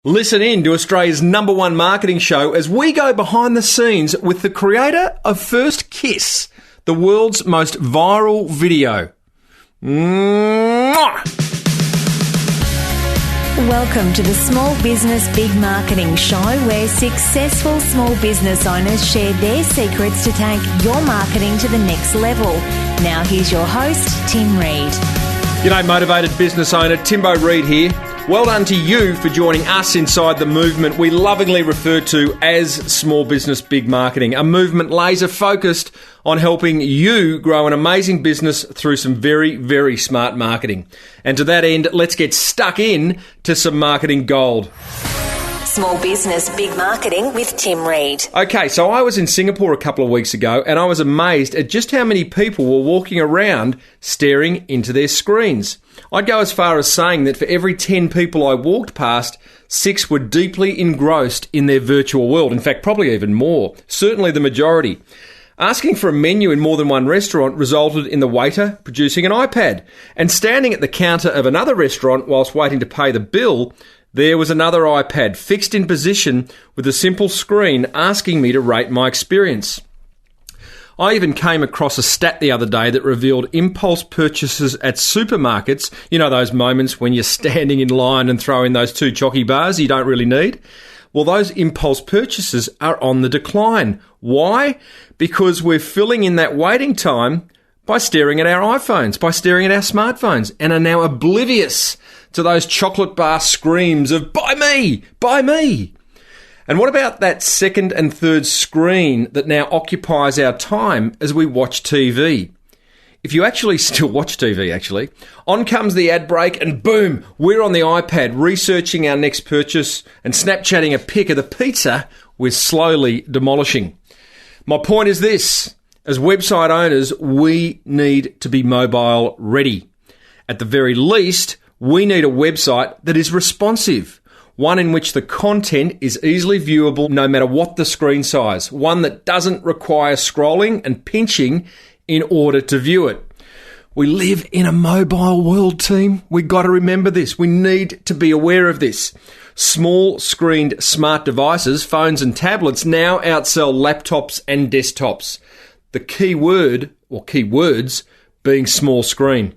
Listen in to Australia's #1 marketing show as we go behind the scenes with the creator of First Kiss, the world's most viral video. Mwah! Welcome to the Small Business Big Marketing Show, where successful small business owners share their secrets to take your marketing to the next level. Now here's your host, Tim Reid. G'day, motivated business owner, Timbo Reid here. Well done to you for joining us inside the movement we lovingly refer to as Small Business Big Marketing, a movement laser focused on helping you grow an amazing business through some very, very smart marketing. And to that end, let's get stuck in to some marketing gold. Small Business Big Marketing with Tim Reid. Okay, so I was in Singapore a couple of weeks ago and I was amazed at just how many people were walking around staring into their screens. I'd go as far as saying that for every 10 people I walked past, 6 were deeply engrossed in their virtual world. In fact, probably even more. Certainly the majority. Asking for a menu in more than one restaurant resulted in the waiter producing an iPad. And standing at the counter of another restaurant whilst waiting to pay the bill, there was another iPad fixed in position with a simple screen asking me to rate my experience. I even came across a stat the other day that revealed impulse purchases at supermarkets, you know those moments when you're standing in line and throw in those 2 chocky bars you don't really need? Well, those impulse purchases are on the decline. Why? Because we're filling in that waiting time by staring at our iPhones, by staring at our smartphones, and are now oblivious to those chocolate bar screams of, buy me, buy me. And what about that second and third screen that now occupies our time as we watch TV? If you actually still watch TV, on comes the ad break and boom, we're on the iPad researching our next purchase and Snapchatting a pic of the pizza we're slowly demolishing. My point is this, as website owners, we need to be mobile ready. At the very least, we need a website that is responsive. One in which the content is easily viewable no matter what the screen size. One that doesn't require scrolling and pinching in order to view it. We live in a mobile world, team. We got to remember this. We need to be aware of this. Small screened smart devices, phones and tablets now outsell laptops and desktops. The key word, or key words, being small screen.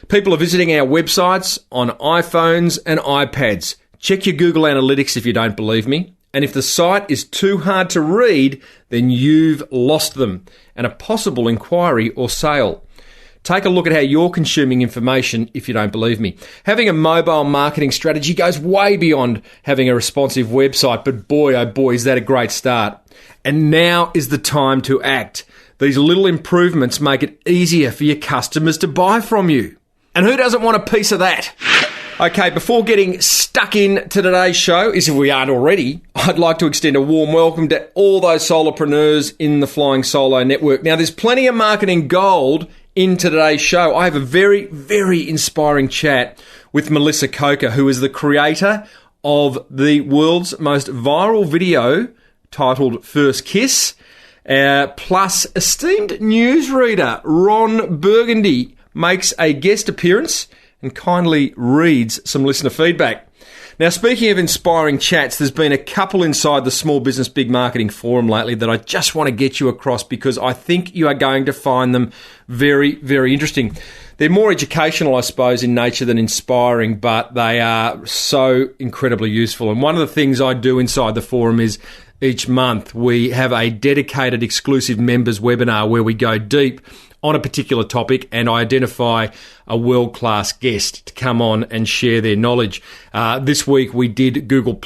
People are visiting our websites on iPhones and iPads. Check your Google Analytics if you don't believe me. And if the site is too hard to read, then you've lost them and a possible inquiry or sale. Take a look at how you're consuming information if you don't believe me. Having a mobile marketing strategy goes way beyond having a responsive website, but boy, oh boy, is that a great start. And now is the time to act. These little improvements make it easier for your customers to buy from you. And who doesn't want a piece of that? Okay, before getting stuck in to today's show, as if we aren't already, I'd like to extend a warm welcome to all those solopreneurs in the Flying Solo Network. Now, there's plenty of marketing gold in today's show. I have a very, very inspiring chat with Melissa Coker, who is the creator of the world's most viral video titled First Kiss, plus esteemed newsreader Ron Burgundy makes a guest appearance and kindly reads some listener feedback. Now, speaking of inspiring chats, there's been a couple inside the Small Business Big Marketing Forum lately that I just want to get you across because I think you are going to find them very, very interesting. They're more educational, I suppose, in nature than inspiring, but they are so incredibly useful. And one of the things I do inside the forum is each month we have a dedicated exclusive members webinar where we go deep on a particular topic and I identify a world-class guest to come on and share their knowledge. This week we did Google+.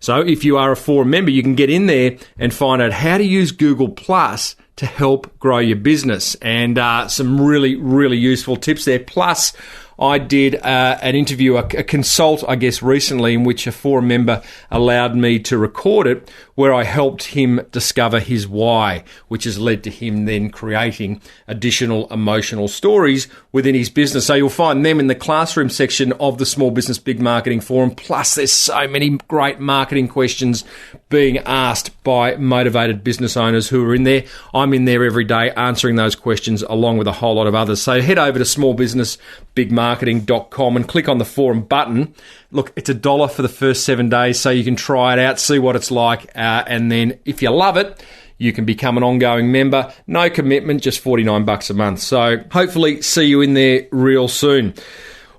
So if you are a forum member, you can get in there and find out how to use Google+ to help grow your business. And some really, really useful tips there. Plus, I did an interview, a consult, I guess, recently in which a forum member allowed me to record it, where I helped him discover his why, which has led to him then creating additional emotional stories within his business. So you'll find them in the classroom section of the Small Business Big Marketing Forum. Plus, there's so many great marketing questions being asked by motivated business owners who are in there. I'm in there every day answering those questions along with a whole lot of others. So head over to Small Business Big Marketing onlinemarketing.com and click on the forum button. Look, it's $1 for the first 7 days, so you can try it out, see what it's like, and then if you love it, you can become an ongoing member. No commitment, just $49 a month. So hopefully see you in there real soon.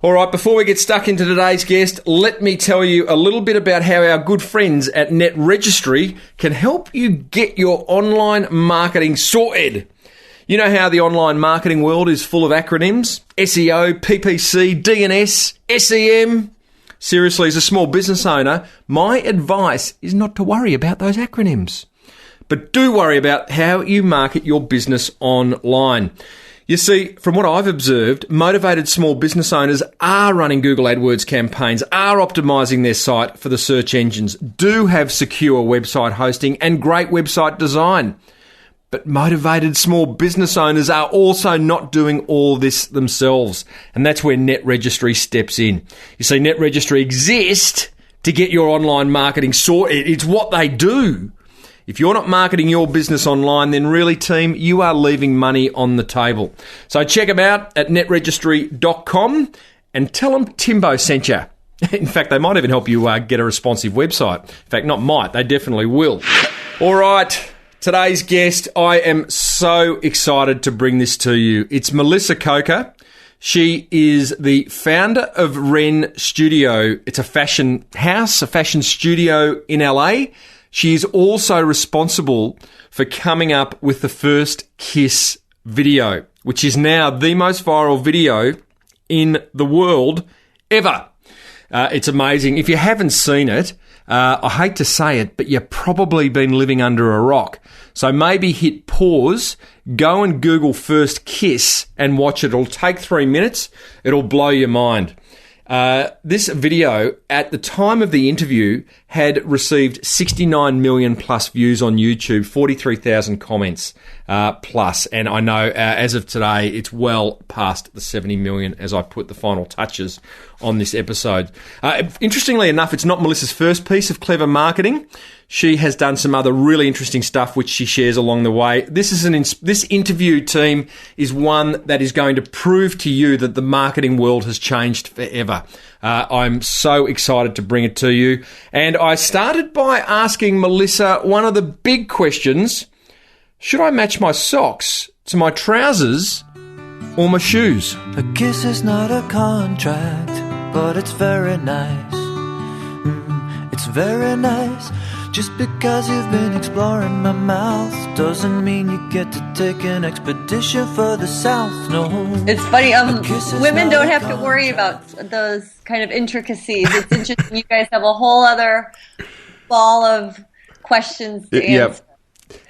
All right, before we get stuck into today's guest, let me tell you a little bit about how our good friends at Net Registry can help you get your online marketing sorted. You know how the online marketing world is full of acronyms? SEO, PPC, DNS, SEM. Seriously, as a small business owner, my advice is not to worry about those acronyms, but do worry about how you market your business online. You see, from what I've observed, motivated small business owners are running Google AdWords campaigns, are optimizing their site for the search engines, do have secure website hosting and great website design. But motivated small business owners are also not doing all this themselves. And that's where Net Registry steps in. You see, Net Registry exists to get your online marketing sorted. It's what they do. If you're not marketing your business online, then really, team, you are leaving money on the table. So check them out at netregistry.com and tell them Timbo sent you. In fact, they might even help you get a responsive website. In fact, not might, they definitely will. All right, today's guest, I am so excited to bring this to you. It's Melissa Coker. She is the founder of Wren Studio. It's a fashion house, a fashion studio in LA. She is also responsible for coming up with the first Kiss video, which is now the most viral video in the world ever. It's amazing. If you haven't seen it, I hate to say it, but you've probably been living under a rock. So maybe hit pause, go and Google First Kiss and watch it. It'll take 3 minutes. It'll blow your mind. This video, at the time of the interview, had received 69 million plus views on YouTube, 43,000 comments plus. And I know as of today, it's well past the 70 million as I put the final touches on this episode. Interestingly enough, it's not Melissa's first piece of clever marketing. She has done some other really interesting stuff which she shares along the way. This interview, team, is one that is going to prove to you that the marketing world has changed forever. I'm so excited to bring it to you. And I started by asking Melissa one of the big questions. Should I match my socks to my trousers or my shoes? A kiss is not a contract, but it's very nice. It's very nice. Just because you've been exploring my mouth doesn't mean you get to take an expedition for the south, no. It's funny, women don't have to worry about those kind of intricacies. It's interesting, you guys have a whole other ball of questions to answer.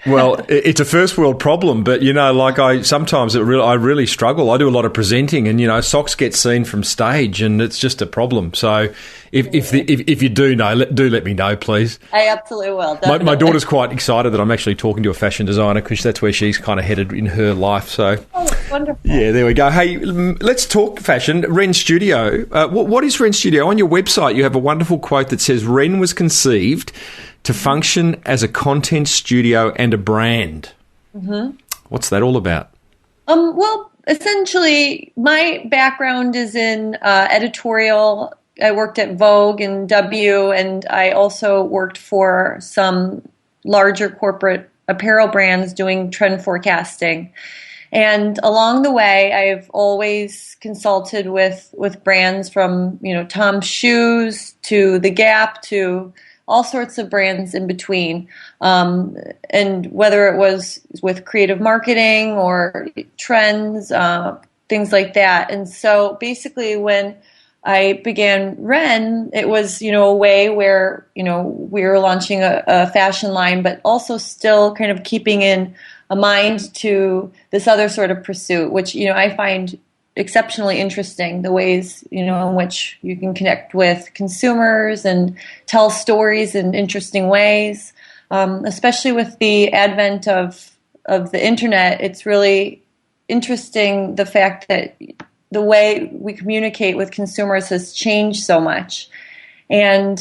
Well, it's a first world problem, but I really struggle. I do a lot of presenting, and socks get seen from stage, and it's just a problem. So, if you do know, do let me know, please. I absolutely will. My daughter's quite excited that I'm actually talking to a fashion designer because that's where she's kind of headed in her life. So, that's wonderful. Yeah, there we go. Hey, let's talk fashion. Wren Studio. What is Wren Studio? On your website, you have a wonderful quote that says, "Wren was conceived to function as a content studio and a brand." Mm-hmm. What's that all about? Well, essentially, my background is in editorial. I worked at Vogue and W, and I also worked for some larger corporate apparel brands doing trend forecasting. And along the way, I've always consulted with brands from, Tom's Shoes to The Gap to all sorts of brands in between. And whether it was with creative marketing or trends, things like that. And so basically when I began Wren, it was, a way where, we were launching a fashion line, but also still kind of keeping in a mind to this other sort of pursuit, which, I find exceptionally interesting, the ways, in which you can connect with consumers and tell stories in interesting ways. Especially with the advent of the internet, it's really interesting the fact that the way we communicate with consumers has changed so much. And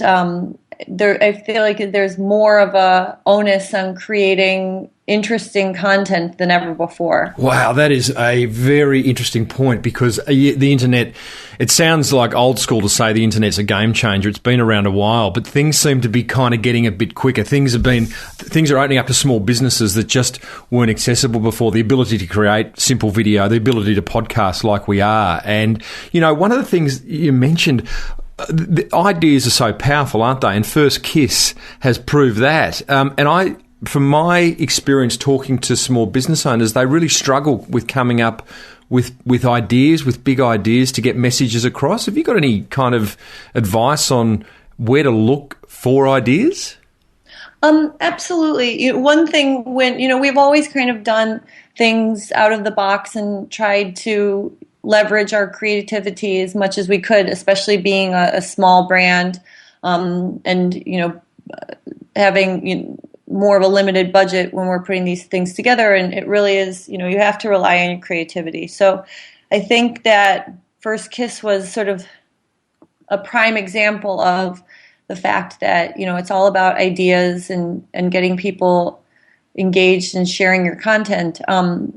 I feel like there's more of a onus on creating interesting content than ever before. Wow, that is a very interesting point, because the internet, it sounds like old school to say the internet's a game changer. It's been around a while, but things seem to be kind of getting a bit quicker. Things are opening up to small businesses that just weren't accessible before. The ability to create simple video, the ability to podcast like we are. And, one of the things you mentioned, the ideas are so powerful, aren't they? And First Kiss has proved that. From my experience talking to small business owners, they really struggle with coming up with ideas, with big ideas to get messages across. Have you got any kind of advice on where to look for ideas? Absolutely. One thing we've always kind of done things out of the box and tried to leverage our creativity as much as we could, especially being a small brand, and having more of a limited budget when we're putting these things together. And it really is, you have to rely on your creativity. So I think that First Kiss was sort of a prime example of the fact that, it's all about ideas and getting people engaged and sharing your content.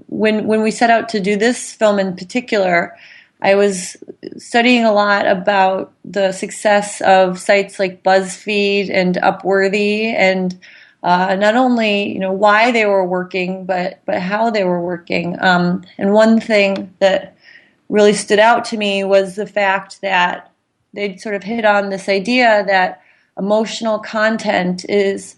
When we set out to do this film in particular, I was studying a lot about the success of sites like BuzzFeed and Upworthy, and not only why they were working, but how they were working. And one thing that really stood out to me was the fact that they'd sort of hit on this idea that emotional content is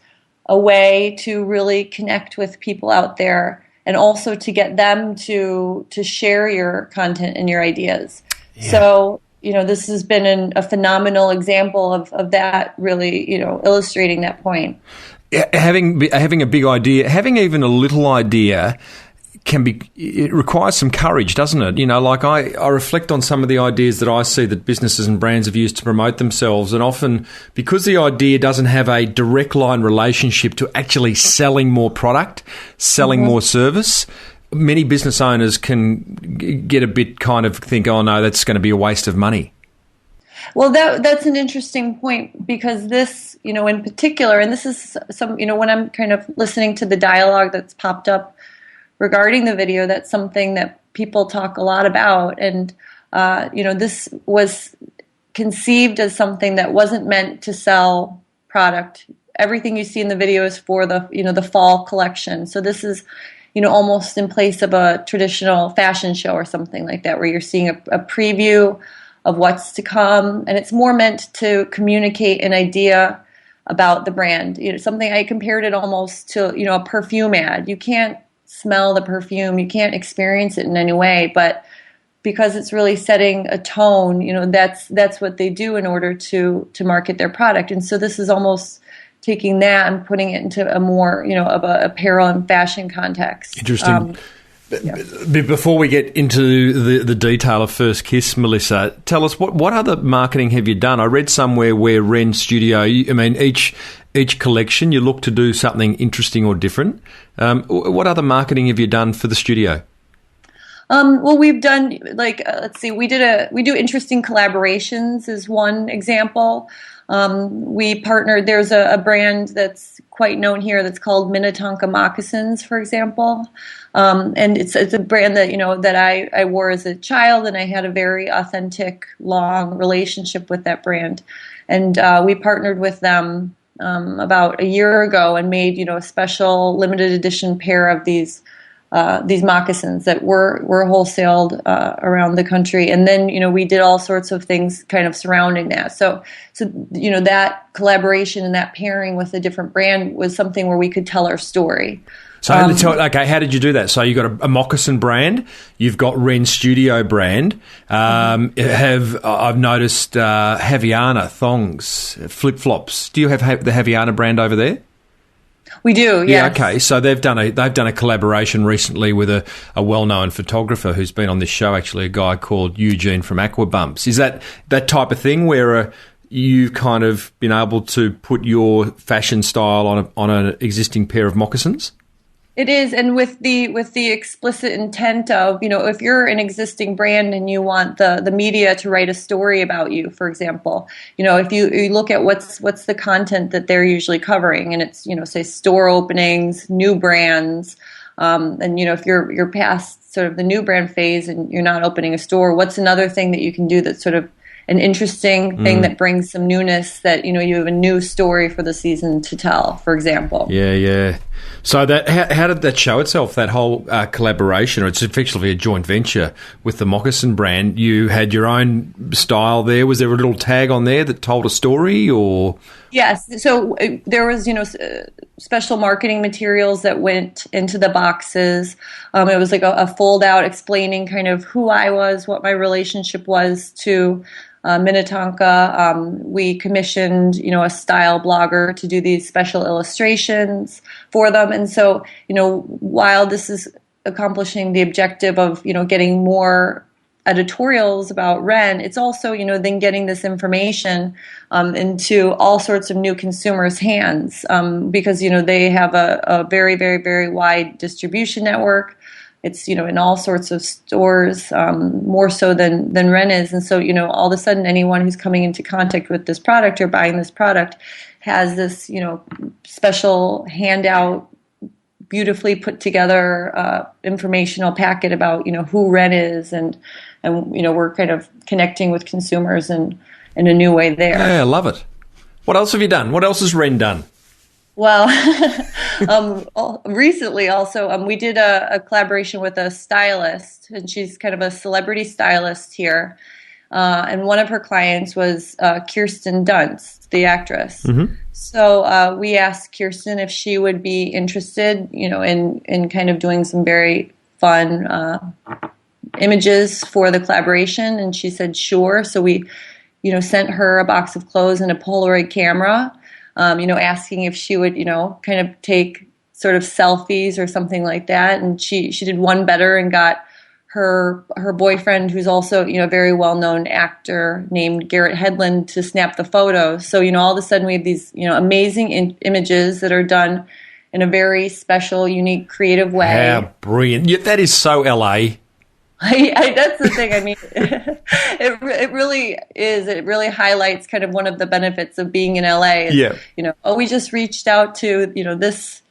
a way to really connect with people out there, and also to get them to share your content and your ideas. Yeah. So, this has been a phenomenal example of that really, illustrating that point. Having a big idea, having even a little idea, it requires some courage, doesn't it? I reflect on some of the ideas that I see that businesses and brands have used to promote themselves, and often because the idea doesn't have a direct line relationship to actually selling more product, selling more service, many business owners can get a bit kind of think, oh no, that's going to be a waste of money. Well, that's an interesting point, because this, in particular, and this is some, when I'm kind of listening to the dialogue that's popped up regarding the video, that's something that people talk a lot about. And, this was conceived as something that wasn't meant to sell product. Everything you see in the video is for the fall collection. So this is, almost in place of a traditional fashion show or something like that, where you're seeing a preview of what's to come. And it's more meant to communicate an idea about the brand. Something I compared it almost to, a perfume ad. You can't smell the perfume, you can't experience it in any way, but because it's really setting a tone, that's what they do in order to market their product. And so this is almost taking that and putting it into a more, of a apparel and fashion context. Interesting. Before we get into the detail of First Kiss, Melissa, tell us what other marketing have you done? I read somewhere where Wren Studio, each collection you look to do something interesting or different. What other marketing have you done for the studio? Well, we've done let's see, we do interesting collaborations is one example. We partnered. There's a brand that's quite known here that's called Minnetonka Moccasins, for example, and it's a brand that that I wore as a child, and I had a very authentic, long relationship with that brand, and we partnered with them about a year ago and made a special limited edition pair of these moccasins that were wholesaled around the country. And then, we did all sorts of things kind of surrounding that. So that collaboration and that pairing with a different brand was something where we could tell our story. So, okay, how did you do that? So you got a moccasin brand, you've got Wren Studio brand. I've noticed Havaiana thongs, flip-flops. Do you have the Havaiana brand over there? We do, yes. Yeah, okay. So they've done a collaboration recently with a well-known photographer who's been on this show, actually, a guy called Eugene from Aquabumps. Is that type of thing where you've kind of been able to put your fashion style on an existing pair of moccasins? It is, and with the explicit intent of, if you're an existing brand and you want the media to write a story about you, for example, if you look at what's the content that they're usually covering, and it's, say store openings, new brands, and if you're past sort of the new brand phase and you're not opening a store, what's another thing that you can do that's sort of an interesting thing that brings some newness, that you have a new story for the season to tell, for example. Yeah. So that how did that show itself, that whole collaboration, or it's effectively a joint venture with the Moccasin brand? You had your own style there. Was there a little tag on there that told a story, or? Yes. So there was, special marketing materials that went into the boxes. It was like a fold out explaining kind of who I was, what my relationship was to Minnetonka. We commissioned, a style blogger to do these special illustrations for them. And so, while this is accomplishing the objective of, getting more editorials about Wren, it's also, then getting this information into all sorts of new consumers' hands, because, they have a very, very, very wide distribution network. It's, in all sorts of stores, more so than Wren is. And so, all of a sudden, anyone who's coming into contact with this product or buying this product has this, special handout, beautifully put together informational packet about, who Wren is. And we're kind of connecting with consumers in a new way there. Yeah, I love it. What else have you done? What else has Wren done? Well, recently also, we did a collaboration with a stylist, and she's kind of a celebrity stylist here. And one of her clients was Kirsten Dunst, the actress. Mm-hmm. So we asked Kirsten if she would be interested, in kind of doing some very fun images for the collaboration. And she said, sure. So we, sent her a box of clothes and a Polaroid camera. Asking if she would, kind of take sort of selfies or something like that. And she did one better and got her boyfriend, who's also, a very well-known actor named Garrett Hedlund, to snap the photos. So, all of a sudden we have these, amazing images that are done in a very special, unique, creative way. How brilliant. Yeah, that is so LA. That's the thing. I mean, it really is. It really highlights kind of one of the benefits of being in LA. Is, we just reached out to, this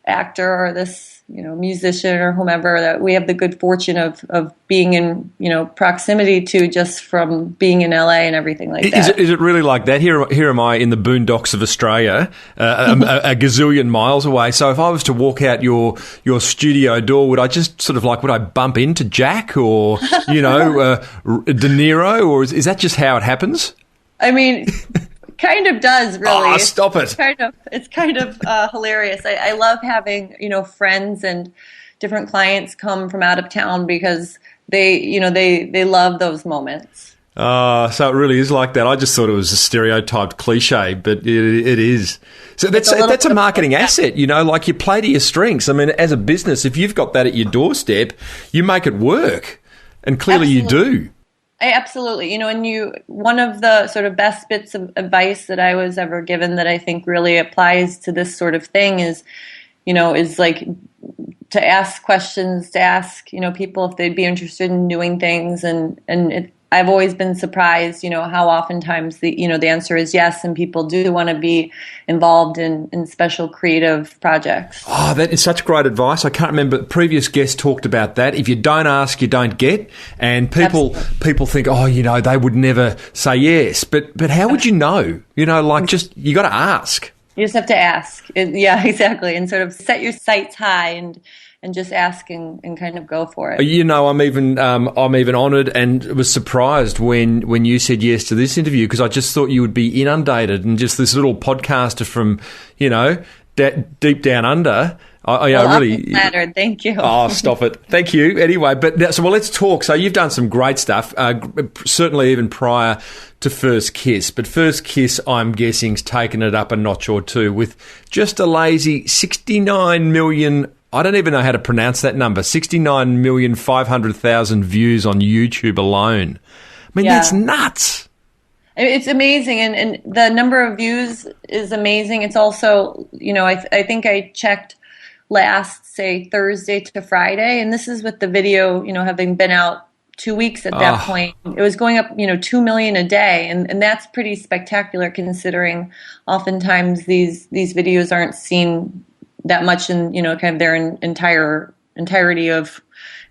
actor or this, musician or whomever that we have the good fortune of being in, proximity to, just from being in LA and everything like that. Is it really like that? Here am I in the boondocks of Australia, a gazillion miles away. So if I was to walk out your studio door, would I just sort of would I bump into Jack or, De Niro, or is that just how it happens? I mean... Kind of does, really. Oh, stop it. It's kind of hilarious. I love having, friends and different clients come from out of town because they love those moments. So it really is like that. I just thought it was a stereotyped cliche, but it is. So that's a marketing asset, you play to your strengths. I mean, as a business, if you've got that at your doorstep, you make it work. And clearly Absolutely. You do. Absolutely. One of the sort of best bits of advice that I was ever given that I think really applies to this sort of thing is like to ask questions, to ask, people if they'd be interested in doing things. I've always been surprised, how oftentimes the answer is yes, and people do want to be involved in special creative projects. Oh, that is such great advice. I can't remember. Previous guests talked about that. If you don't ask, you don't get. And people think, they would never say yes. But how would you know? You got to ask. You just have to ask. Yeah, exactly. And sort of set your sights high and just ask and kind of go for it. I'm even honoured and was surprised when you said yes to this interview, because I just thought you would be inundated and just this little podcaster from, deep down under. I'm flattered. Thank you. Oh, stop it. Thank you. Anyway, let's talk. So you've done some great stuff, certainly even prior to First Kiss. But First Kiss, I'm guessing, has taken it up a notch or two with just a lazy 69 million. I don't even know how to pronounce that number. 69,500,000 views on YouTube alone. I mean, That's nuts. It's amazing, and the number of views is amazing. It's also, I think I checked last, say, Thursday to Friday. And this is with the video, having been out 2 weeks at that point. It was going up, 2 million a day. And that's pretty spectacular considering oftentimes these videos aren't seen that much in, kind of their entirety of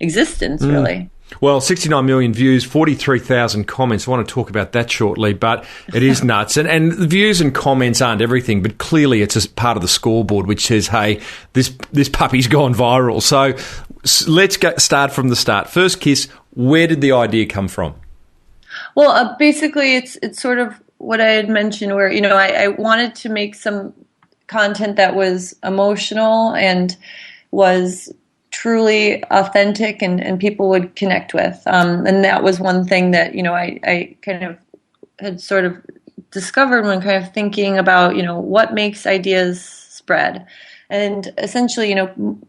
existence, really. Well, 69 million views, 43,000 comments. I want to talk about that shortly, but it is nuts. And the views and comments aren't everything, but clearly it's a part of the scoreboard which says, hey, this puppy's gone viral. So let's start from the start. First kiss, where did the idea come from? Well, basically it's sort of what I had mentioned where, I wanted to make some content that was emotional and was truly authentic and people would connect with. And that was one thing that, I kind of had sort of discovered when kind of thinking about, what makes ideas spread. And essentially,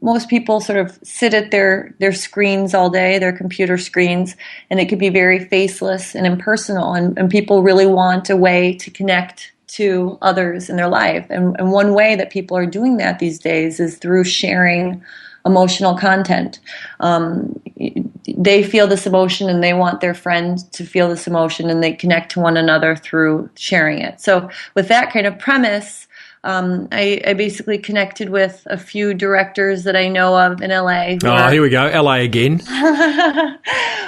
most people sort of sit at their screens all day, their computer screens, and it could be very faceless and impersonal. And people really want a way to connect to others in their life. And one way that people are doing that these days is through sharing emotional content. They feel this emotion and they want their friend to feel this emotion, and they connect to one another through sharing it. So with that kind of premise, I basically connected with a few directors that I know of in LA. Here we go, LA again.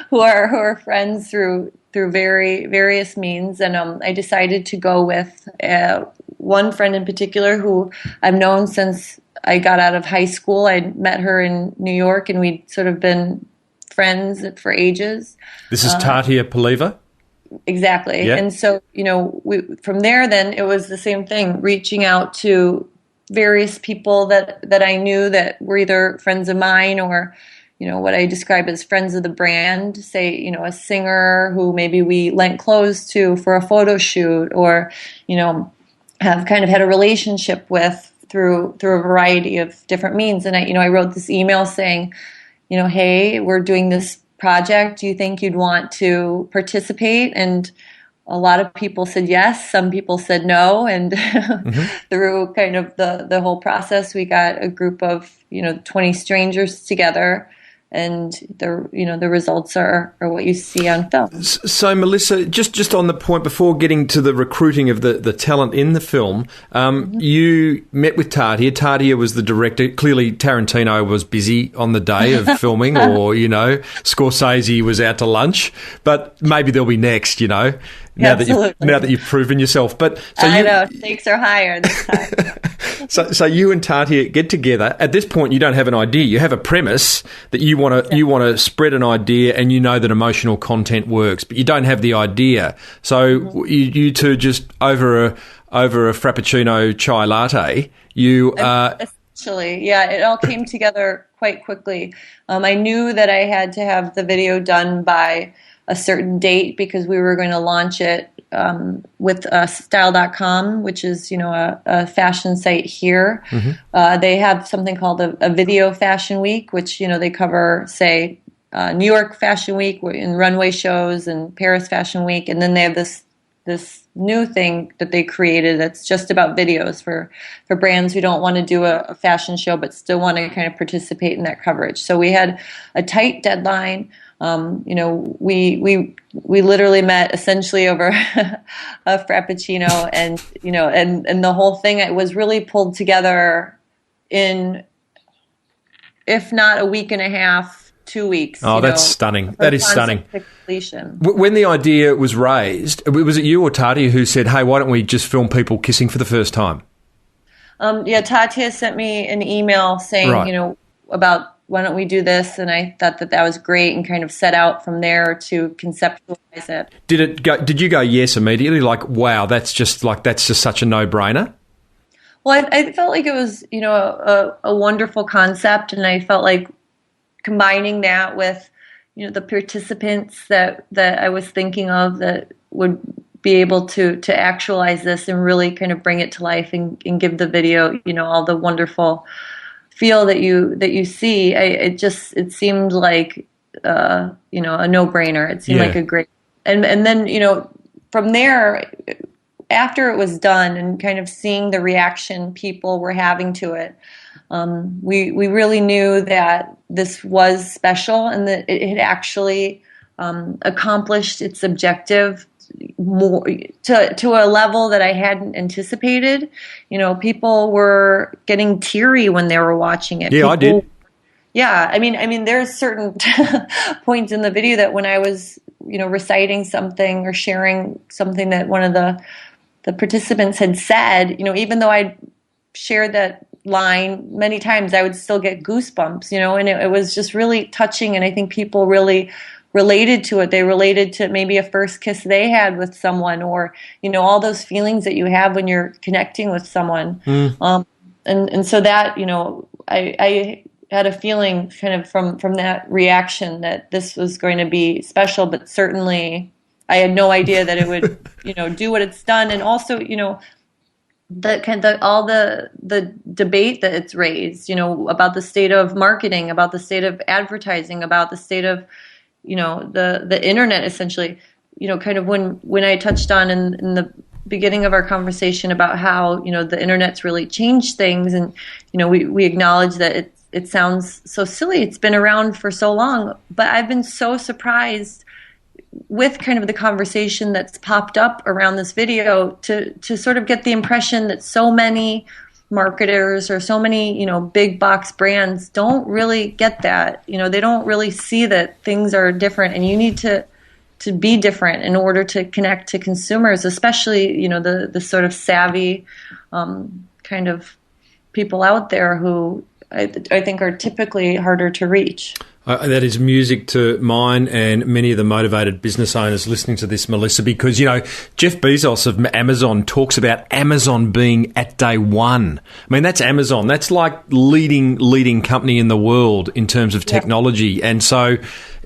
who are friends through various means, and I decided to go with one friend in particular who I've known since I got out of high school. I met her in New York, and we'd sort of been friends for ages. This is Tatia Poliva? Exactly. Yeah. And so, from there, then it was the same thing, reaching out to various people that I knew that were either friends of mine or, what I describe as friends of the brand, say, a singer who maybe we lent clothes to for a photo shoot or, have kind of had a relationship with through a variety of different means. And I wrote this email saying, hey, we're doing this project. Do you think you'd want to participate? And a lot of people said yes. Some people said no. And through kind of the whole process, we got a group of, 20 strangers together. And the results are what you see on film. So, Melissa, just on the point before getting to the recruiting of the talent in the film, you met with Tatia. Tatia was the director. Clearly, Tarantino was busy on the day of filming, or Scorsese was out to lunch. But maybe they'll be next. Now that you've proven yourself. But so I know stakes are higher this time. So you and Tatia get together. At this point, you don't have an idea. You have a premise that you want to spread an idea, and you know that emotional content works, but you don't have the idea. So you two just over a frappuccino chai latte. Essentially, it all came together quite quickly. I knew that I had to have the video done by a certain date because we were going to launch it with style.com, which is, a fashion site here. They have something called a video fashion week, which, they cover, say, New York Fashion Week and runway shows and Paris Fashion Week. And then they have this new thing that they created that's just about videos for brands who don't want to do a fashion show but still want to kind of participate in that coverage. So we had a tight deadline. We literally met essentially over a frappuccino, and and the whole thing, it was really pulled together in, if not a week and a half, 2 weeks. Oh, that's stunning. That is stunning. Completion. When the idea was raised, was it you or Tatia who said, "Hey, why don't we just film people kissing for the first time"? Tatia sent me an email saying, about why don't we do this? And I thought that was great, and kind of set out from there to conceptualize it. Did you go yes immediately? Like, wow, that's just such a no-brainer? Well, I felt like it was, a wonderful concept, and I felt like combining that with, the participants that I was thinking of that would be able to actualize this and really kind of bring it to life and give the video, all the wonderful feel that you see. It seemed like a no-brainer. It seemed like a great, and then from there, after it was done and kind of seeing the reaction people were having to it, We really knew that this was special and that it had actually accomplished its objective more to a level that I hadn't anticipated. People were getting teary when they were watching it. Yeah, I did. Yeah, I mean, there's certain points in the video that when I was, reciting something or sharing something that one of the participants had said, even though I shared that line many times, I would still get goosebumps, and it was just really touching. And I think people really related to it. They related to maybe a first kiss they had with someone, or, all those feelings that you have when you're connecting with someone. And so that, I had a feeling kind of from that reaction that this was going to be special, but certainly I had no idea that it would, do what it's done. And also, all the debate that it's raised, about the state of marketing, about the state of advertising, about the state of, the internet, essentially, kind of when I touched on in the beginning of our conversation about how, the internet's really changed things. And, we acknowledge that it sounds so silly. It's been around for so long, but I've been so surprised with kind of the conversation that's popped up around this video to sort of get the impression that so many marketers or so many, big box brands don't really get that. They don't really see that things are different, and you need to be different in order to connect to consumers, especially, the sort of savvy kind of people out there who I think are typically harder to reach. That is music to mine and many of the motivated business owners listening to this, Melissa, because, Jeff Bezos of Amazon talks about Amazon being at day one. I mean, that's Amazon. That's like leading company in the world in terms of technology. Yeah. And so,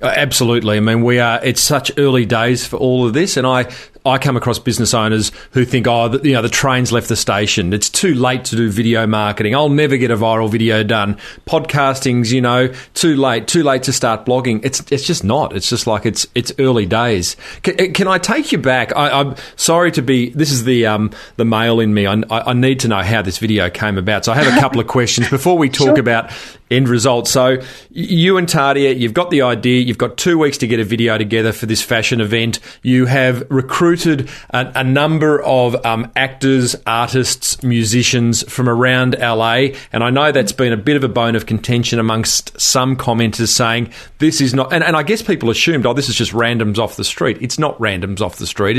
absolutely. I mean, it's such early days for all of this. And I come across business owners who think, the train's left the station. It's too late to do video marketing. I'll never get a viral video done. Podcasting's, too late to start blogging. It's just not. It's just like it's early days. Can I take you back? I'm sorry to be. This is the male in me. I need to know how this video came about. So I have a couple of questions before we talk about end results. So you and Tadia, you've got the idea. You've got 2 weeks to get a video together for this fashion event. You have recruited a number of actors, artists, musicians from around LA. And I know that's been a bit of a bone of contention amongst some commenters saying this is not, and I guess people assumed, this is just randoms off the street. It's not randoms off the street.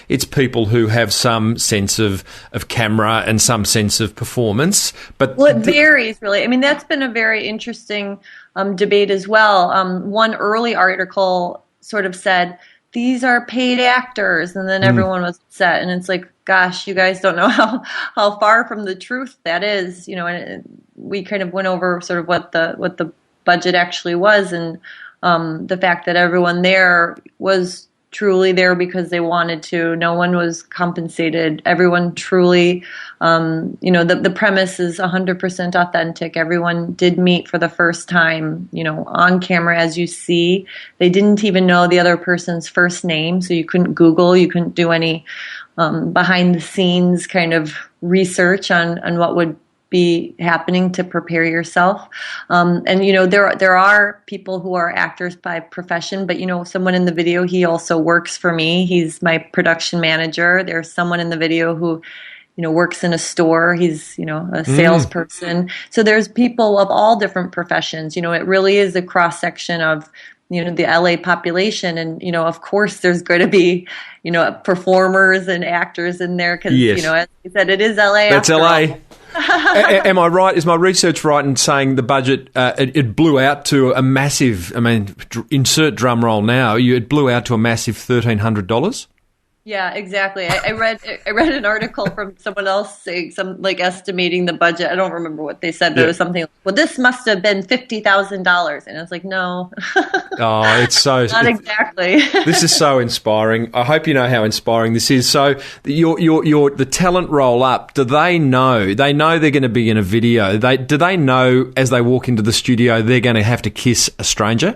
It's people who have some sense of camera and some sense of performance. But it varies, really. I mean, that's been a very interesting debate as well. One early article sort of said, these are paid actors, and then everyone was upset. And it's like, gosh, you guys don't know how far from the truth that is. And we kind of went over sort of what the budget actually was, and the fact that everyone there was truly there because they wanted to. No one was compensated. Everyone truly, the premise is 100% authentic. Everyone did meet for the first time, on camera, as you see. They didn't even know the other person's first name, so you couldn't Google, you couldn't do any behind the scenes kind of research on what would be happening to prepare yourself. And, there are people who are actors by profession, but, someone in the video, he also works for me. He's my production manager. There's someone in the video who, works in a store. He's, a salesperson. So there's people of all different professions. It really is a cross section of, the LA population. And, of course there's going to be, performers and actors in there because, as you said, it is LA. That's LA. Am I right? Is my research right in saying the budget, it blew out to a massive, insert drum roll now, it blew out to a massive $1,300? Yeah, exactly. I read an article from someone else saying estimating the budget. I don't remember what they said, but it was something like, well, this must have been $50,000. And I was like, no. It's so not exactly. This is so inspiring. I hope you know how inspiring this is. So the talent roll up, do they know? They know they're going to be in a video. Do they know as they walk into the studio they're going to have to kiss a stranger?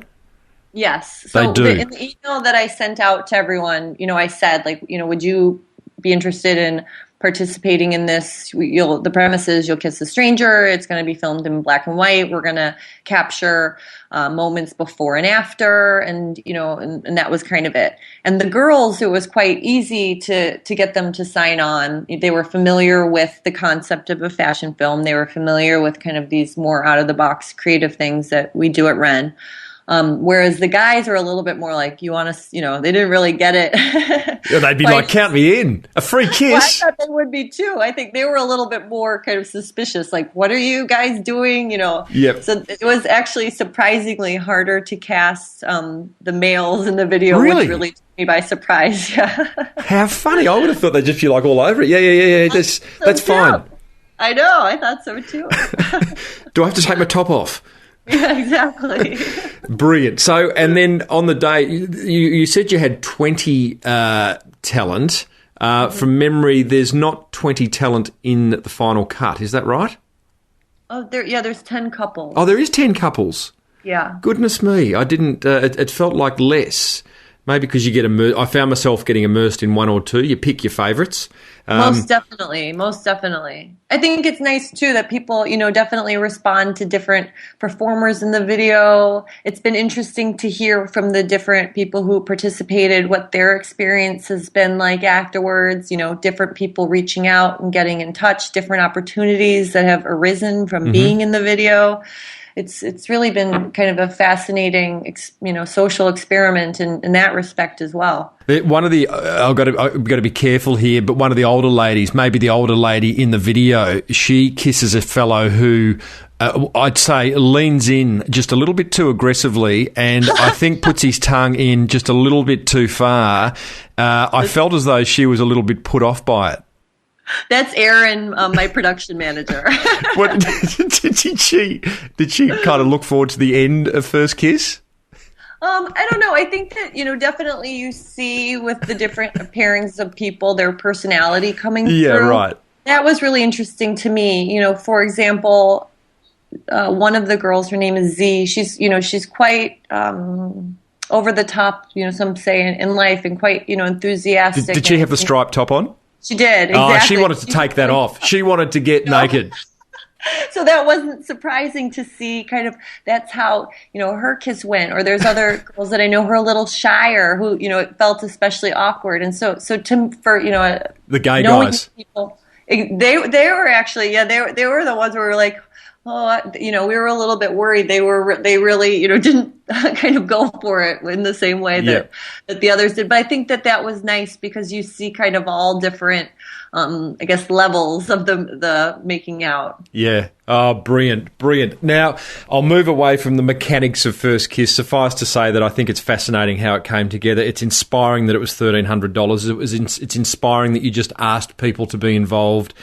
Yes. So they do. In the email that I sent out to everyone, I said, would you be interested in participating in this. The premise is you'll kiss a stranger. It's going to be filmed in black and white. We're going to capture moments before and after, and and that was kind of it. And the girls, it was quite easy to get them to sign on. They were familiar with the concept of a fashion film. They were familiar with kind of these more out of the box creative things that we do at Wren. Whereas the guys are a little bit more like, you want to, they didn't really get it. Yeah, they'd be like, count me in, a free kiss. Well, I thought they would be too. I think they were a little bit more kind of suspicious, like, what are you guys doing? Yep. So it was actually surprisingly harder to cast the males in the video, Really? which really took me by surprise. Yeah. How funny. I would have thought they'd just be like all over it. Yeah. That's fine. I know. I thought so too. Do I have to take my top off? Yeah, exactly. Brilliant. So, and then on the day, you said you had 20 talent. From memory, there's not 20 talent in the final cut. Is that right? Oh, there's 10 couples. Oh, there is 10 couples. Yeah. Goodness me. I didn't, it felt like less. Maybe because you get immersed. I found myself getting immersed in one or two. You pick your favourites. Most definitely. I think it's nice too that people, definitely respond to different performers in the video. It's been interesting to hear from the different people who participated what their experience has been like afterwards. Different people reaching out and getting in touch, different opportunities that have arisen from being in the video. It's really been kind of a fascinating, social experiment in that respect as well. One of the I've got to be careful here, but one of the older ladies, maybe the older lady in the video, she kisses a fellow who I'd say leans in just a little bit too aggressively, and I think puts his tongue in just a little bit too far. I felt as though she was a little bit put off by it. That's Erin, my production manager. What, did she kind of look forward to the end of First Kiss? I don't know. I think that, definitely you see with the different pairings of people, their personality coming through. Yeah, right. That was really interesting to me. For example, one of the girls, her name is Z. She's quite over the top, some say in life, and quite, enthusiastic. Did she have the striped top on? She did, exactly. Oh, she wanted to take that off. She wanted to get naked. So that wasn't surprising to see kind of that's how, her kiss went. Or there's other girls that I know who are a little shyer who, it felt especially awkward. And so the gay guys. People, they were actually, they were the ones who were like, oh, we were a little bit worried. They really, didn't kind of go for it in the same way that the others did. But I think that was nice because you see kind of all different, levels of the making out. Yeah. Oh, brilliant. Now, I'll move away from the mechanics of First Kiss. Suffice to say that I think it's fascinating how it came together. It's inspiring that it was $1,300. It's inspiring that you just asked people to be involved,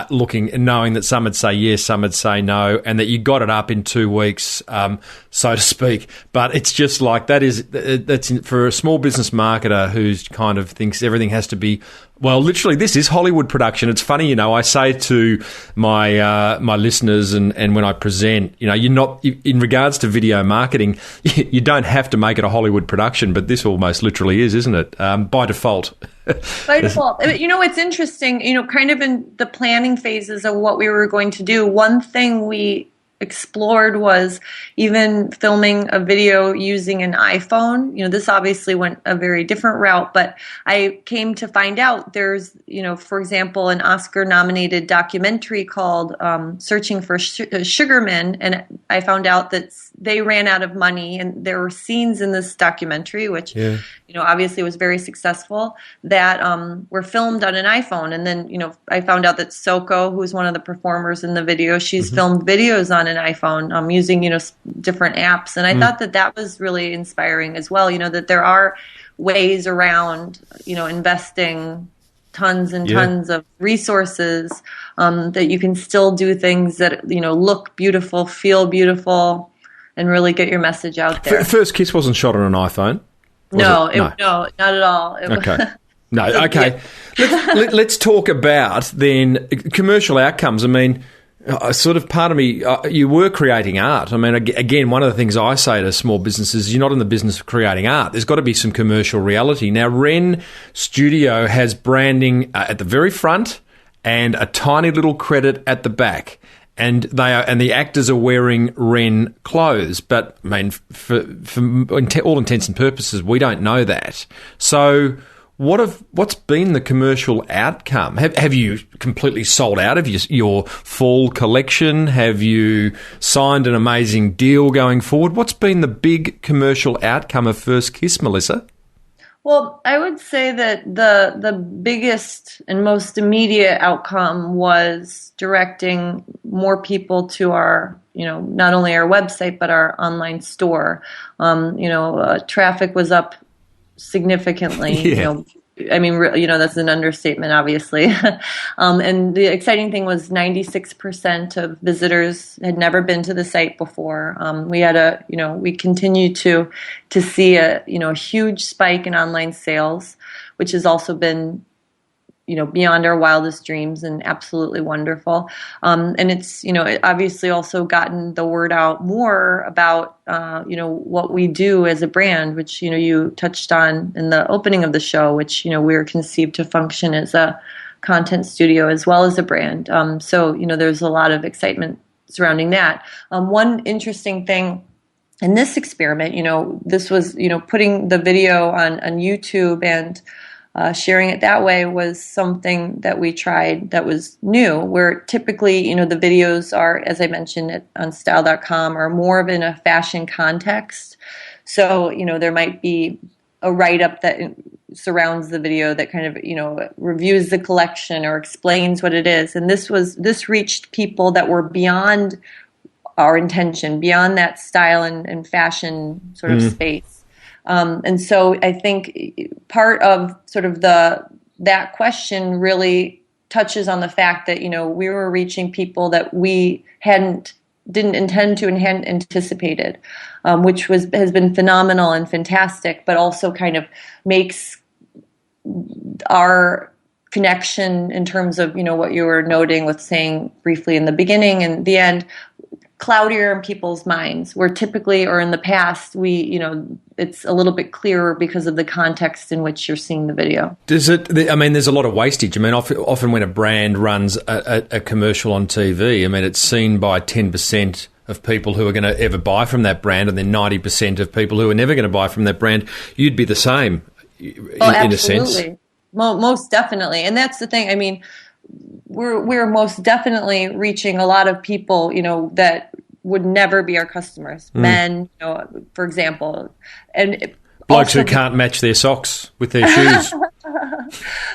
looking and knowing that some would say yes, some would say no, and that you got it up in 2 weeks, so to speak. But it's just like that's for a small business marketer who's kind of thinks everything has to be. Well, literally, this is Hollywood production. It's funny, I say to my listeners and when I present, you're not, in regards to video marketing, you don't have to make it a Hollywood production, but this almost literally is, isn't it? By default. By default. It's interesting, kind of in the planning phases of what we were going to do, one thing we explored was even filming a video using an iPhone. This obviously went a very different route, but I came to find out there's, for example, an Oscar-nominated documentary called Searching for Sugarman, and I found out that they ran out of money, and there were scenes in this documentary, which, obviously was very successful, that were filmed on an iPhone. And then, I found out that Soko, who's one of the performers in the video, she's filmed videos on an iPhone using, different apps. And I thought that was really inspiring as well, that there are ways around, investing tons and tons of resources that you can still do things that, look beautiful, feel beautiful, and really get your message out there. First Kiss wasn't shot on an iPhone? No, not at all. Okay. No, okay. Let's talk about then commercial outcomes. I mean, sort of part of me, you were creating art. I mean, again, one of the things I say to small businesses, you're not in the business of creating art. There's got to be some commercial reality. Now, Wren Studio has branding at the very front, and a tiny little credit at the back. And the actors are wearing Wren clothes, but I mean, for all intents and purposes, we don't know that. So, what's been the commercial outcome? Have you completely sold out of your fall collection? Have you signed an amazing deal going forward? What's been the big commercial outcome of First Kiss, Melissa? Well, I would say that the biggest and most immediate outcome was directing more people to our, not only our website, but our online store. Traffic was up significantly. Yeah. That's an understatement, obviously. And the exciting thing was 96% of visitors had never been to the site before. We continue to see a huge spike in online sales, which has also been, beyond our wildest dreams and absolutely wonderful. And it's, it obviously also gotten the word out more about, what we do as a brand, which, you touched on in the opening of the show, which, we're conceived to function as a content studio as well as a brand. So, there's a lot of excitement surrounding that. One interesting thing in this experiment, this was, putting the video on YouTube and sharing it that way was something that we tried that was new, where typically, the videos are, as I mentioned on style.com, are more of in a fashion context. So, there might be a write-up that surrounds the video that kind of, reviews the collection or explains what it is. And this reached people that were beyond our intention, beyond that style and fashion sort of space. And so I think part of sort of that question really touches on the fact that, we were reaching people that we didn't intend to and hadn't anticipated, which has been phenomenal and fantastic, but also kind of makes our connection in terms of, what you were noting with saying briefly in the beginning and the end, cloudier in people's minds, where typically or in the past it's a little bit clearer because of the context in which you're seeing the video. There's a lot of wastage. I mean, often when a brand runs a commercial on TV, it's seen by 10% of people who are going to ever buy from that brand, and then 90% of people who are never going to buy from that brand. You'd be the same in a sense. Absolutely. Most definitely. And that's the thing. We're most definitely reaching a lot of people, that would never be our customers. Men, for example, and blokes who can't match their socks with their shoes.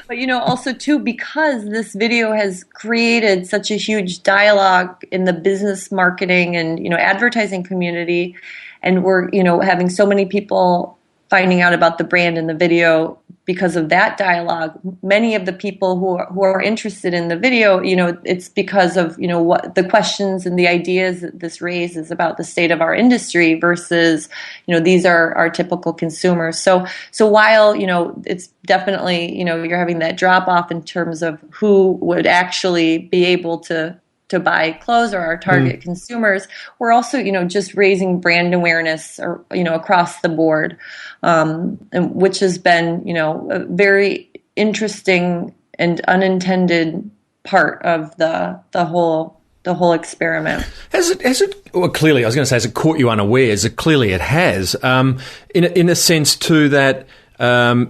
But also too, because this video has created such a huge dialogue in the business marketing and advertising community, and we're having so many people finding out about the brand in the video because of that dialogue. Many of the people who are interested in the video, it's because of, what the questions and the ideas that this raises about the state of our industry versus, these are our typical consumers. So while, it's definitely, you're having that drop off in terms of who would actually be able to buy clothes or our target consumers, we're also, just raising brand awareness or, across the board, and which has been, a very interesting and unintended part of the whole experiment. Has it? Well, clearly, I was going to say, has it caught you unawares? Clearly, it has. In a sense, too, that.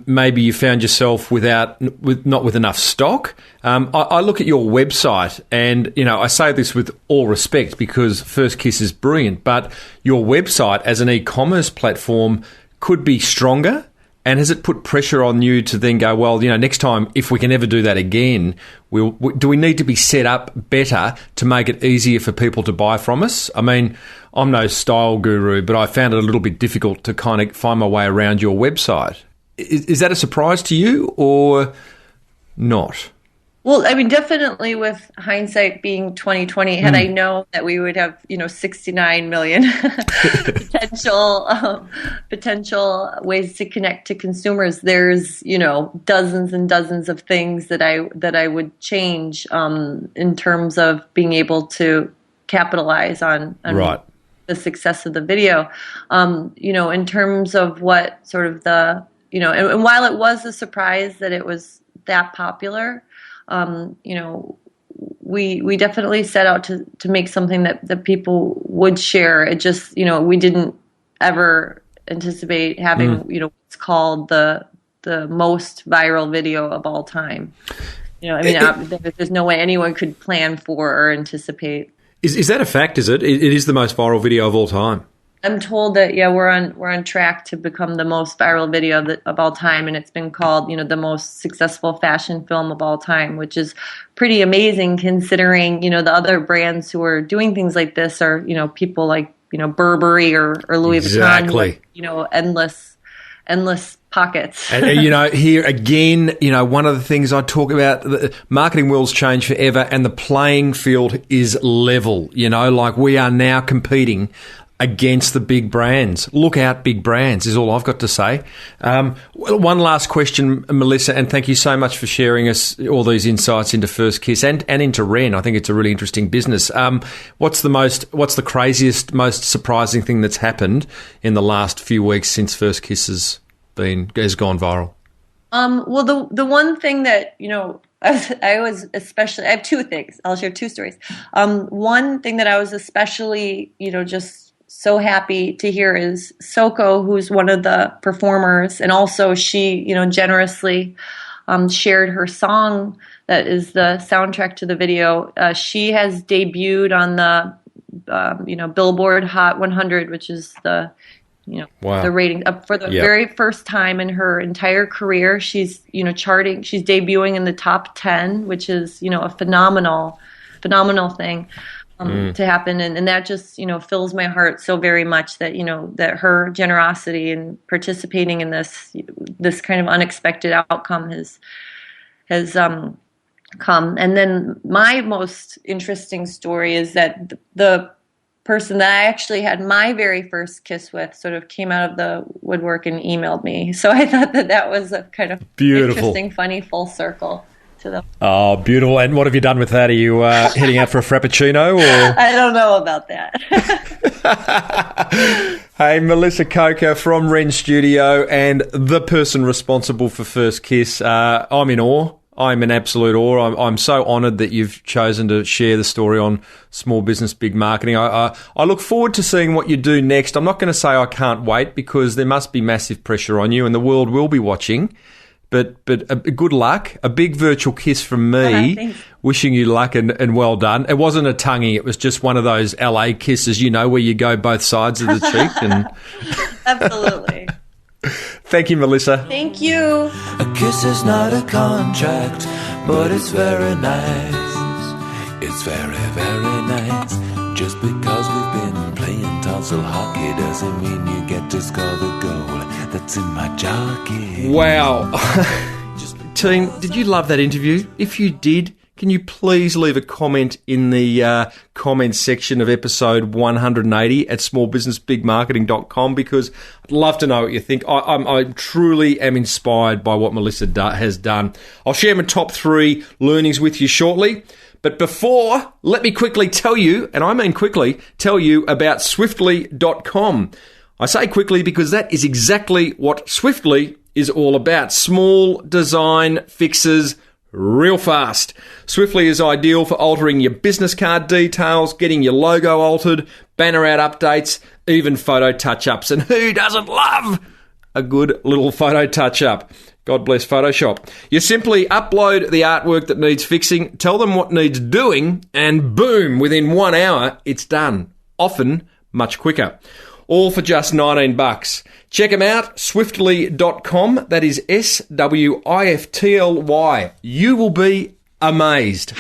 Maybe you found yourself not with enough stock. I look at your website, and I say this with all respect because First Kiss is brilliant, but your website as an e-commerce platform could be stronger. And has it put pressure on you to then go, well, next time, if we can ever do that again, do we need to be set up better to make it easier for people to buy from us? I'm no style guru, but I found it a little bit difficult to kind of find my way around your website. Is that a surprise to you or not? Well, definitely with hindsight being 2020, had I known that we would have, 69 million potential ways to connect to consumers, there's, dozens and dozens of things that I would change in terms of being able to capitalize on right. the success of the video. In terms of what sort of and while it was a surprise that it was that popular, we definitely set out to make something that people would share. It just, we didn't ever anticipate having, what's called the most viral video of all time. There's no way anyone could plan for or anticipate. Is that a fact? Is it? It is the most viral video of all time. I'm told that we're on track to become the most viral video of all time, and it's been called the most successful fashion film of all time, which is pretty amazing considering the other brands who are doing things like this are people like Burberry or Louis Vuitton, who, endless pockets. And here again, one of the things I talk about, the marketing world's changed forever, and the playing field is level. Like we are now competing against the big brands. Look out, big brands, is all I've got to say. One last question, Melissa, and thank you so much for sharing us all these insights into First Kiss and into Wren. I think it's a really interesting business. What's the craziest, most surprising thing that's happened in the last few weeks since First Kiss has gone viral? Well, the one thing that, I have two things. I'll share two stories. One thing that I was especially, just so happy to hear is Soko, who's one of the performers, and also she, generously shared her song that is the soundtrack to the video. She has debuted on the, Billboard Hot 100, which is the, wow, the rating for the very first time in her entire career. She's, charting. She's debuting in the top 10, which is, a phenomenal thing. To happen, and that just fills my heart so very much that that her generosity in participating in this kind of unexpected outcome has come. And then my most interesting story is that the person that I actually had my very first kiss with sort of came out of the woodwork and emailed me. So I thought that was a kind of beautiful, interesting, funny full circle. Oh, beautiful. And what have you done with that? Are you heading out for a Frappuccino? Or? I don't know about that. Hey, Melissa Coker from Wren Studio and the person responsible for First Kiss. I'm in awe. I'm in absolute awe. I'm so honoured that you've chosen to share the story on Small Business, Big Marketing. I look forward to seeing what you do next. I'm not going to say I can't wait because there must be massive pressure on you and the world will be watching. But good luck. A big virtual kiss from me. Wishing you luck and well done. It wasn't a tonguey. It was just one of those LA kisses, where you go both sides of the cheek. And absolutely. Thank you, Melissa. Thank you. A kiss is not a contract, but it's very nice. It's very, very nice. Just because we've been playing tonsil hockey doesn't mean you get to score the goal that's in my jockey. Wow. Team, did you love that interview? If you did, can you please leave a comment in the comments section of episode 180 at smallbusinessbigmarketing.com because I'd love to know what you think. I truly am inspired by what Melissa has done. I'll share my top 3 learnings with you shortly. But before, let me quickly tell you, and I mean quickly, tell you about Swiftly.com. I say quickly because that is exactly what Swiftly is all about. Small design fixes real fast. Swiftly is ideal for altering your business card details, getting your logo altered, banner ad updates, even photo touch-ups. And who doesn't love a good little photo touch-up? God bless Photoshop. You simply upload the artwork that needs fixing, tell them what needs doing, and boom, within 1 hour, it's done. Often much quicker. All for just $19. Check them out, swiftly.com. That is SWIFTLY. You will be amazed.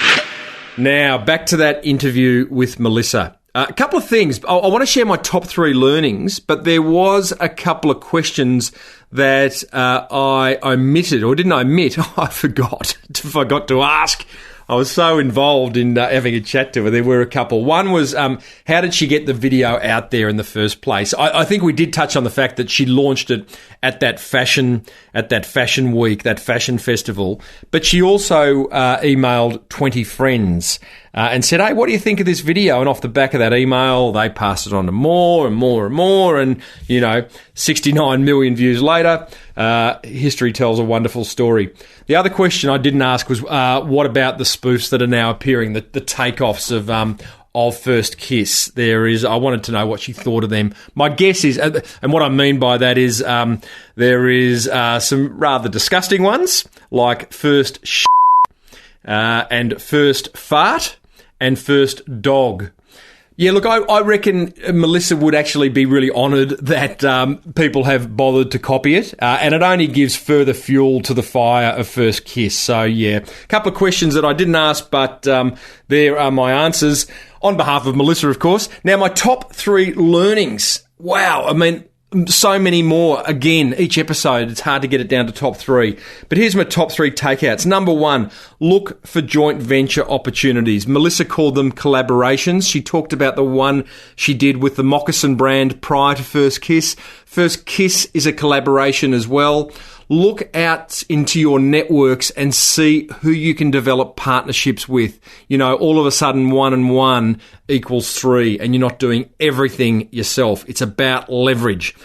Now, back to that interview with Melissa. A couple of things. I want to share my top 3 learnings, but there was a couple of questions that I omitted, or didn't omit. I forgot to ask. I was so involved in having a chat to her. There were a couple. One was, how did she get the video out there in the first place? I think we did touch on the fact that she launched it at that fashion week, that fashion festival. But she also emailed 20 friends and said, hey, what do you think of this video? And off the back of that email, they passed it on to more and more and more. And, 69 million views later, History tells a wonderful story. The other question I didn't ask was, what about the spoofs that are now appearing, the takeoffs of First Kiss? I wanted to know what she thought of them. My guess is, and what I mean by that is, there is some rather disgusting ones, like First and First Fart and First Dog. Yeah, look, I reckon Melissa would actually be really honoured that people have bothered to copy it, and it only gives further fuel to the fire of First Kiss. So, yeah, a couple of questions that I didn't ask, but there are my answers on behalf of Melissa, of course. Now, my top 3 learnings. Wow, I mean, so many more. Again, each episode, it's hard to get it down to top 3. But here's my top 3 takeouts. Number 1, look for joint venture opportunities. Melissa called them collaborations. She talked about the one she did with the moccasin brand prior to First Kiss. First Kiss is a collaboration as well. Look out into your networks and see who you can develop partnerships with. You know, all of a sudden 1 and 1 equals 3, and you're not doing everything yourself. It's about leverage.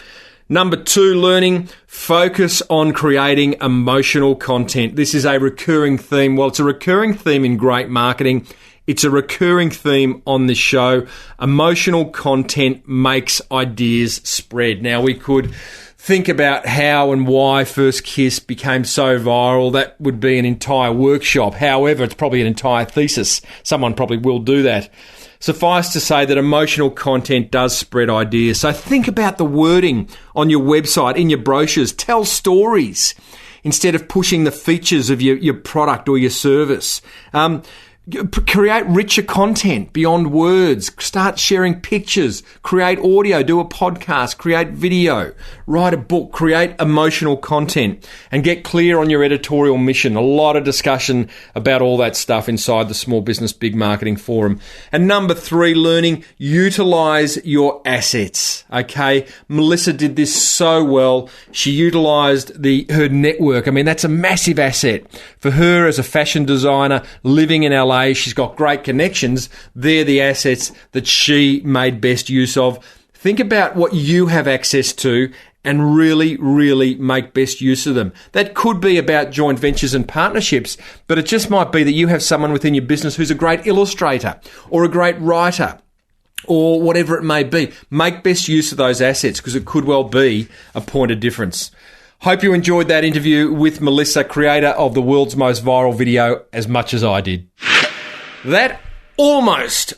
Number 2 learning, focus on creating emotional content. This is a recurring theme. Well, it's a recurring theme in great marketing. It's a recurring theme on this show. Emotional content makes ideas spread. Now, we could think about how and why First Kiss became so viral. That would be an entire workshop. However, it's probably an entire thesis. Someone probably will do that. Suffice to say that emotional content does spread ideas. So think about the wording on your website, in your brochures. Tell stories instead of pushing the features of your product or your service. Create richer content beyond words. Start sharing pictures. Create audio. Do a podcast. Create video. Write a book. Create emotional content. And get clear on your editorial mission. A lot of discussion about all that stuff inside the Small Business Big Marketing Forum. And number 3, learning, utilize your assets. Okay? Melissa did this so well. She utilized her network. I mean, that's a massive asset. For her as a fashion designer living in LA, she's got great connections. They're the assets that she made best use of. Think about what you have access to and really, really make best use of them. That could be about joint ventures and partnerships, but it just might be that you have someone within your business who's a great illustrator or a great writer or whatever it may be. Make best use of those assets because it could well be a point of difference. Hope you enjoyed that interview with Melissa, creator of the world's most viral video, as much as I did. That almost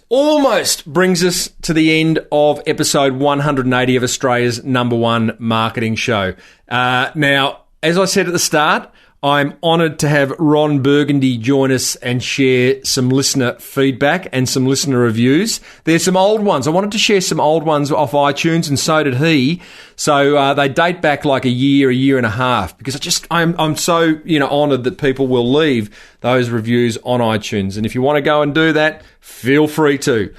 brings us to the end of episode 180 of Australia's #1 marketing show. Now, as I said at the start, I'm honoured to have Ron Burgundy join us and share some listener feedback and some listener reviews. There's some old ones. I wanted to share some old ones off iTunes, and so did he. So they date back like a year and a half, because I'm so honoured that people will leave those reviews on iTunes. And if you want to go and do that, feel free to.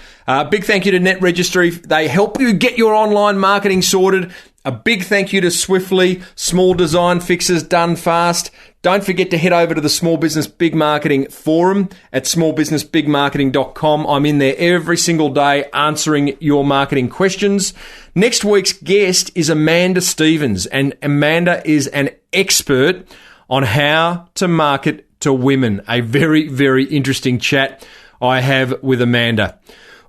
Big thank you to Net Registry. They help you get your online marketing sorted. A big thank you to Swiftly, small design fixes done fast. Don't forget to head over to the Small Business Big Marketing Forum at smallbusinessbigmarketing.com. I'm in there every single day answering your marketing questions. Next week's guest is Amanda Stevens, and Amanda is an expert on how to market to women. A very, very interesting chat I have with Amanda.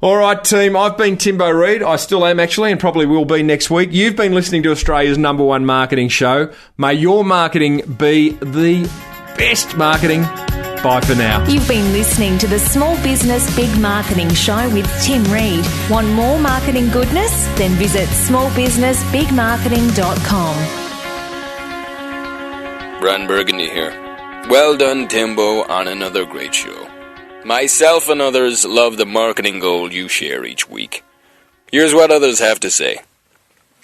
All right, team, I've been Timbo Reid. I still am, actually, and probably will be next week. You've been listening to Australia's #1 marketing show. May your marketing be the best marketing. Bye for now. You've been listening to the Small Business Big Marketing Show with Tim Reid. Want more marketing goodness? Then visit smallbusinessbigmarketing.com. Ron Burgundy here. Well done, Timbo, on another great show. Myself and others love the marketing gold you share each week. Here's what others have to say.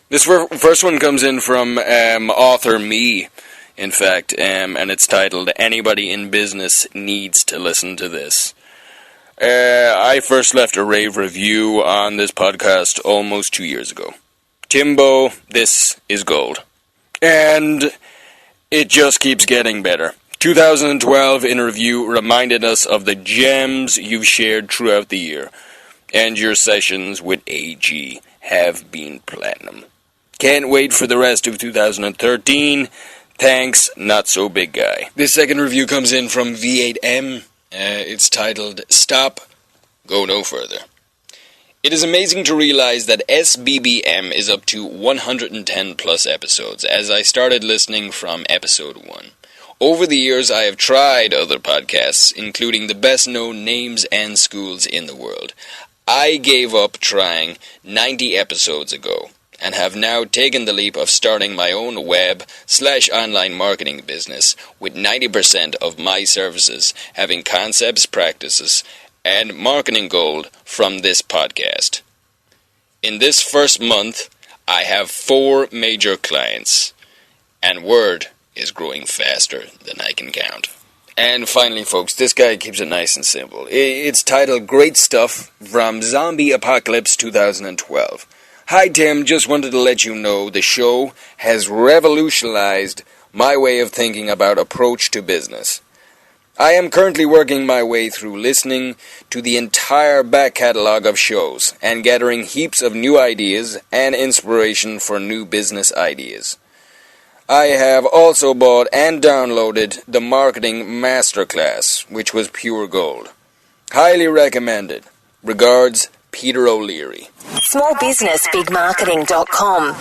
This first one comes in from author me, in fact, and it's titled, Anybody in Business Needs to Listen to This. I first left a rave review on this podcast almost 2 years ago. Timbo, this is gold. And it just keeps getting better. 2012 in review reminded us of the gems you've shared throughout the year, and your sessions with AG have been platinum. Can't wait for the rest of 2013. Thanks, not so big guy. This second review comes in from V8M. It's titled, Stop, Go No Further. It is amazing to realize that SBBM is up to 110 plus episodes, as I started listening from episode 1. Over the years, I have tried other podcasts, including the best-known names and schools in the world. I gave up trying 90 episodes ago, and have now taken the leap of starting my own web/online marketing business, with 90% of my services having concepts, practices, and marketing gold from this podcast. In this first month, I have 4 major clients, and word is growing faster than I can count. And finally, folks, this guy keeps it nice and simple. It's titled Great Stuff from Zombie Apocalypse 2012. Hi, Tim. Just wanted to let you know the show has revolutionized my way of thinking about approach to business. I am currently working my way through listening to the entire back catalog of shows and gathering heaps of new ideas and inspiration for new business ideas. I have also bought and downloaded the Marketing Masterclass, which was pure gold. Highly recommended. Regards, Peter O'Leary. Smallbusinessbigmarketing.com